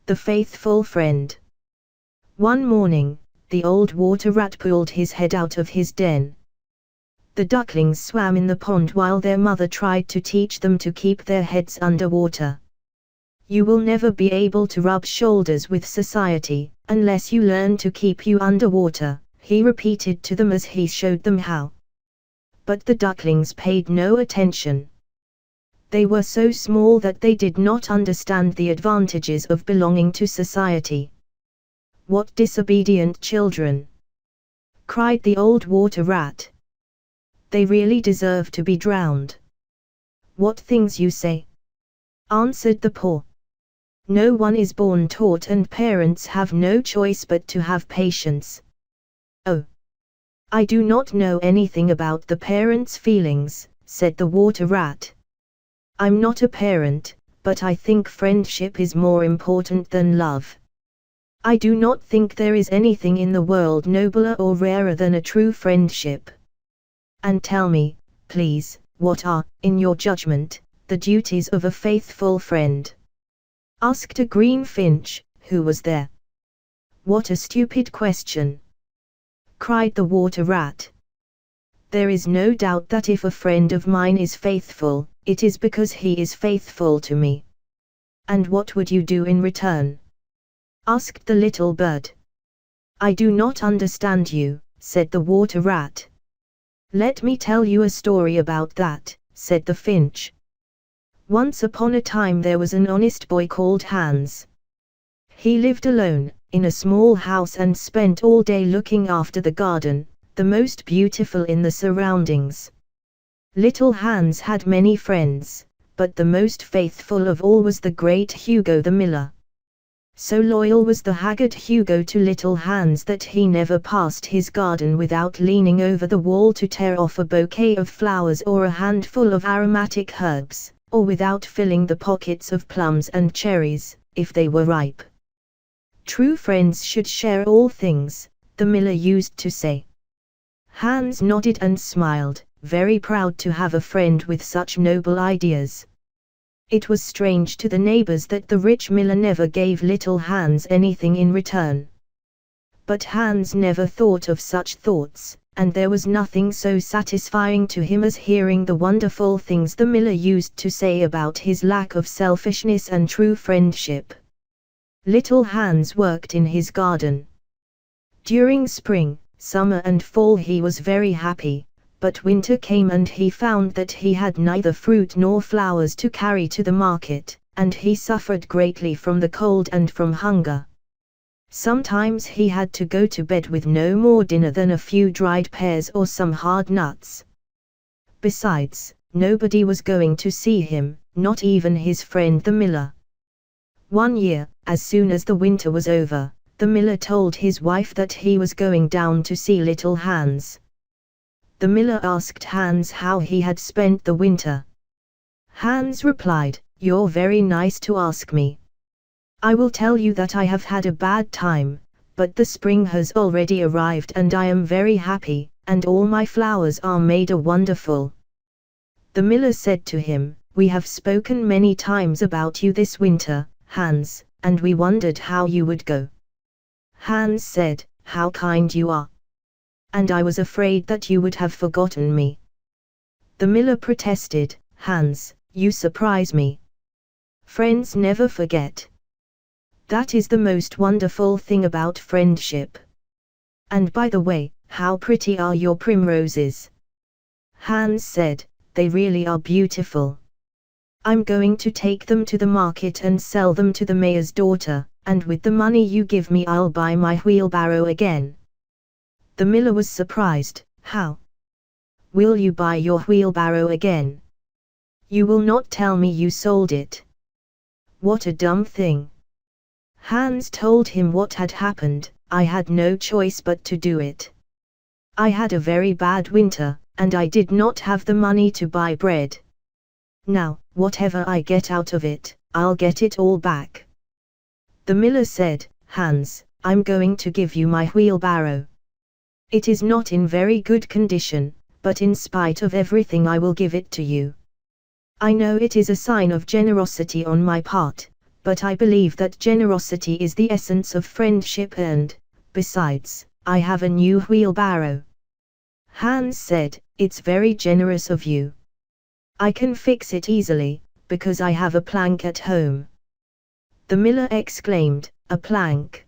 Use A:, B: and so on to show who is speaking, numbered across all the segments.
A: The faithful friend. One morning, the old water rat pulled his head out of his den. The ducklings swam in the pond while their mother tried to teach them to keep their heads under water. You will never be able to rub shoulders with society, unless you learn to keep you underwater, he repeated to them as he showed them how. But the ducklings paid no attention. They were so small that they did not understand the advantages of belonging to society. What disobedient children! Cried the old water rat. They really deserve to be drowned. What things you say! Answered the poor. No one is born taught, and parents have no choice but to have patience. Oh! I do not know anything about the parents' feelings, said the water rat. I'm not a parent, but I think friendship is more important than love. I do not think there is anything in the world nobler or rarer than a true friendship. And tell me, please, what are, in your judgment, the duties of a faithful friend? Asked a green finch, who was there. What a stupid question! Cried the water rat. There is no doubt that if a friend of mine is faithful, it is because he is faithful to me. And what would you do in return? Asked the little bird. I do not understand you, said the water rat. Let me tell you a story about that, said the finch. Once upon a time there was an honest boy called Hans. He lived alone, in a small house, and spent all day looking after the garden, the most beautiful in the surroundings. Little Hans had many friends, but the most faithful of all was the great Hugo the miller. So loyal was the haggard Hugo to little Hans that he never passed his garden without leaning over the wall to tear off a bouquet of flowers or a handful of aromatic herbs, or without filling the pockets of plums and cherries, if they were ripe. True friends should share all things, the miller used to say. Hans nodded and smiled, very proud to have a friend with such noble ideas. It was strange to the neighbors that the rich miller never gave little Hans anything in return. But Hans never thought of such thoughts, and there was nothing so satisfying to him as hearing the wonderful things the miller used to say about his lack of selfishness and true friendship. Little Hans worked in his garden. During spring, summer and fall he was very happy, but winter came and he found that he had neither fruit nor flowers to carry to the market, and he suffered greatly from the cold and from hunger. Sometimes he had to go to bed with no more dinner than a few dried pears or some hard nuts. Besides, nobody was going to see him, not even his friend the miller. One year, as soon as the winter was over, the miller told his wife that he was going down to see little Hans. The miller asked Hans how he had spent the winter. Hans replied, "You're very nice to ask me. I will tell you that I have had a bad time, but the spring has already arrived and I am very happy, and all my flowers are made wonderful." The miller said to him, "We have spoken many times about you this winter, Hans, and we wondered how you would go." Hans said, "How kind you are. And I was afraid that you would have forgotten me." The miller protested, "Hans, you surprise me. Friends never forget. That is the most wonderful thing about friendship. And by the way, how pretty are your primroses?" Hans said, "They really are beautiful. I'm going to take them to the market and sell them to the mayor's daughter, and with the money you give me I'll buy my wheelbarrow again." The miller was surprised. "How? Will you buy your wheelbarrow again? You will not tell me you sold it. What a dumb thing." Hans told him what had happened. "I had no choice but to do it. I had a very bad winter, and I did not have the money to buy bread. Now, whatever I get out of it, I'll get it all back." The miller said, "Hans, I'm going to give you my wheelbarrow. It is not in very good condition, but in spite of everything I will give it to you. I know it is a sign of generosity on my part, but I believe that generosity is the essence of friendship and, besides, I have a new wheelbarrow." Hans said, "It's very generous of you. I can fix it easily, because I have a plank at home." The miller exclaimed, "A plank?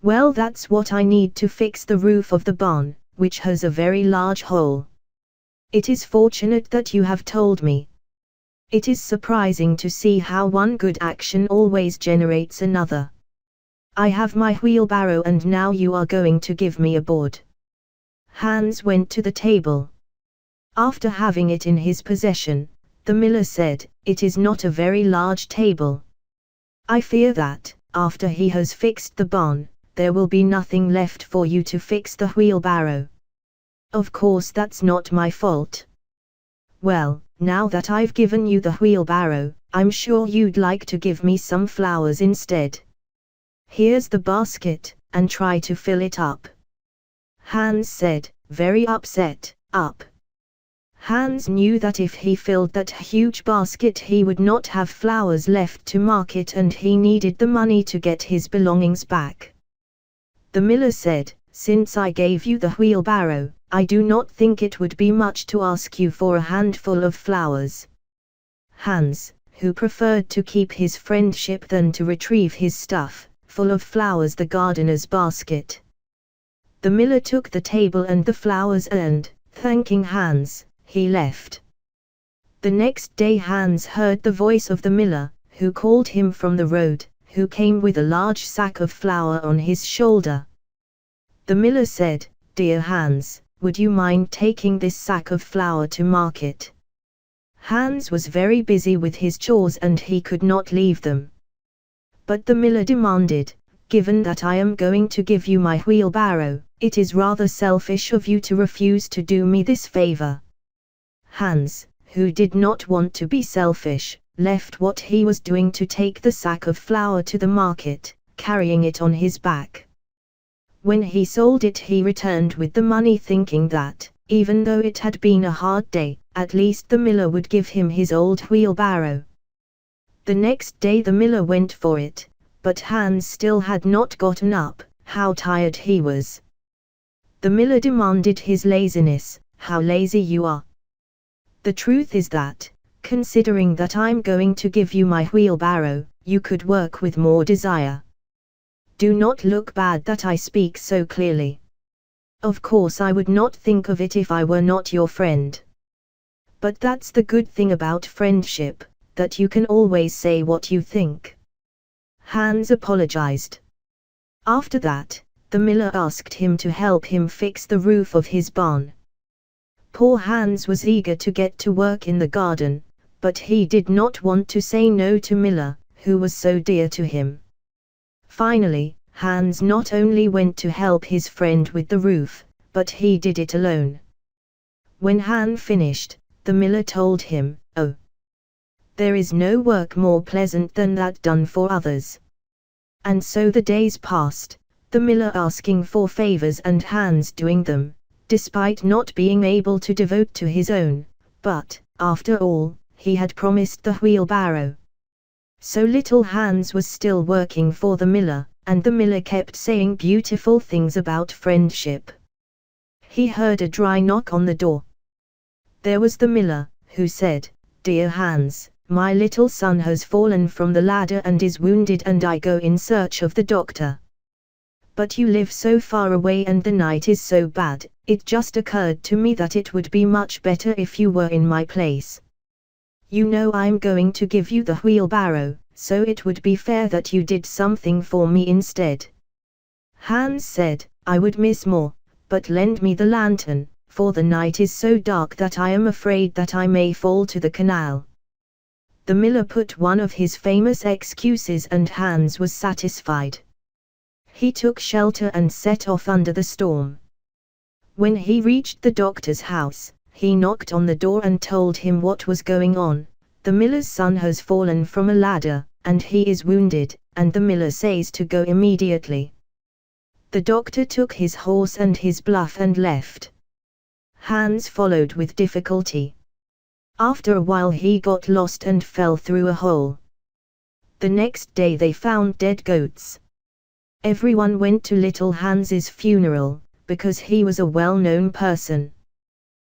A: Well, that's what I need to fix the roof of the barn, which has a very large hole. It is fortunate that you have told me. It is surprising to see how one good action always generates another. I have my wheelbarrow and now you are going to give me a board." Hans went to the table. After having it in his possession, the miller said, "It is not a very large table. I fear that, after he has fixed the barn, there will be nothing left for you to fix the wheelbarrow. Of course that's not my fault. Well, now that I've given you the wheelbarrow, I'm sure you'd like to give me some flowers instead. Here's the basket, and try to fill it up." Hans said, very upset, "Up." Hans knew that if he filled that huge basket he would not have flowers left to market and he needed the money to get his belongings back. The miller said, "Since I gave you the wheelbarrow, I do not think it would be much to ask you for a handful of flowers." Hans, who preferred to keep his friendship than to retrieve his stuff, full of flowers, the gardener's basket. The miller took the table and the flowers and, thanking Hans, he left. The next day Hans heard the voice of the miller, who called him from the road, who came with a large sack of flour on his shoulder. The miller said, "Dear Hans, would you mind taking this sack of flour to market?" Hans was very busy with his chores and he could not leave them. But the miller demanded, "Given that I am going to give you my wheelbarrow, it is rather selfish of you to refuse to do me this favor." Hans, who did not want to be selfish, left what he was doing to take the sack of flour to the market, carrying it on his back. When he sold it he returned with the money thinking that, even though it had been a hard day, at least the miller would give him his old wheelbarrow. The next day the miller went for it, but Hans still had not gotten up. How tired he was. The miller demanded his laziness. "How lazy you are. The truth is that, considering that I'm going to give you my wheelbarrow, you could work with more desire. Do not look bad that I speak so clearly. Of course I would not think of it if I were not your friend. But that's the good thing about friendship, that you can always say what you think." Hans apologized. After that, the miller asked him to help him fix the roof of his barn. Poor Hans was eager to get to work in the garden, but he did not want to say no to Miller, who was so dear to him. Finally, Hans not only went to help his friend with the roof, but he did it alone. When Hans finished, the miller told him, "Oh, there is no work more pleasant than that done for others." And so the days passed, the miller asking for favors and Hans doing them, despite not being able to devote to his own, but, after all, he had promised the wheelbarrow. So little Hans was still working for the miller, and the miller kept saying beautiful things about friendship. He heard a dry knock on the door. There was the miller, who said, "Dear Hans, my little son has fallen from the ladder and is wounded and I go in search of the doctor. But you live so far away and the night is so bad, it just occurred to me that it would be much better if you were in my place. You know I'm going to give you the wheelbarrow, so it would be fair that you did something for me instead." Hans said, "I would miss more, but lend me the lantern, for the night is so dark that I am afraid that I may fall to the canal." The miller put one of his famous excuses and Hans was satisfied. He took shelter and set off under the storm. When he reached the doctor's house, he knocked on the door and told him what was going on. "The miller's son has fallen from a ladder, and he is wounded, and the miller says to go immediately." The doctor took his horse and his bluff and left. Hans followed with difficulty. After a while he got lost and fell through a hole. The next day they found dead goats. Everyone went to little Hans's funeral, because he was a well-known person.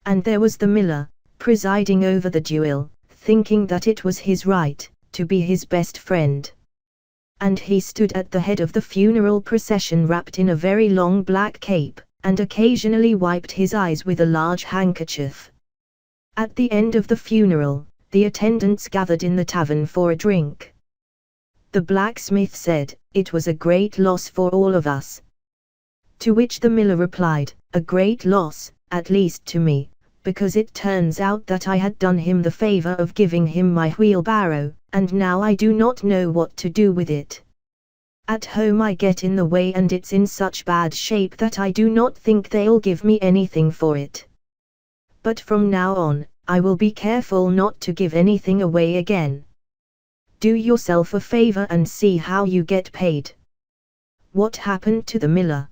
A: And there was the miller, presiding over the duel, thinking that it was his right to be his best friend. And he stood at the head of the funeral procession wrapped in a very long black cape, and occasionally wiped his eyes with a large handkerchief. At the end of the funeral, the attendants gathered in the tavern for a drink. The blacksmith said, "It was a great loss for all of us." To which the miller replied, "A great loss, at least to me, because it turns out that I had done him the favor of giving him my wheelbarrow, and now I do not know what to do with it. At home I get in the way and it's in such bad shape that I do not think they'll give me anything for it. But from now on, I will be careful not to give anything away again. Do yourself a favor and see how you get paid." "What happened to the miller?"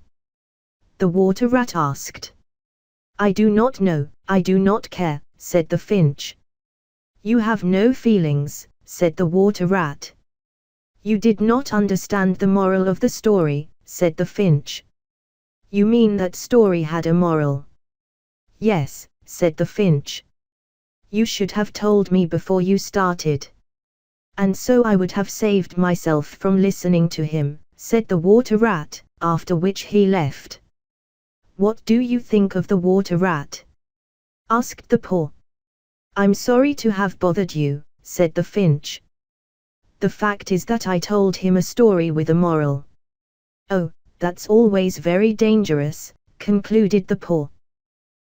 A: the water rat asked. "I do not know, I do not care," said the finch. "You have no feelings," said the water rat. "You did not understand the moral of the story," said the finch. "You mean that story had a moral?" "Yes," said the finch. "You should have told me before you started. And so I would have saved myself from listening to him," said the water rat, after which he left. "What do you think of the water rat?" asked the paw. "I'm sorry to have bothered you," said the finch. "The fact is that I told him a story with a moral." "Oh, that's always very dangerous," concluded the paw.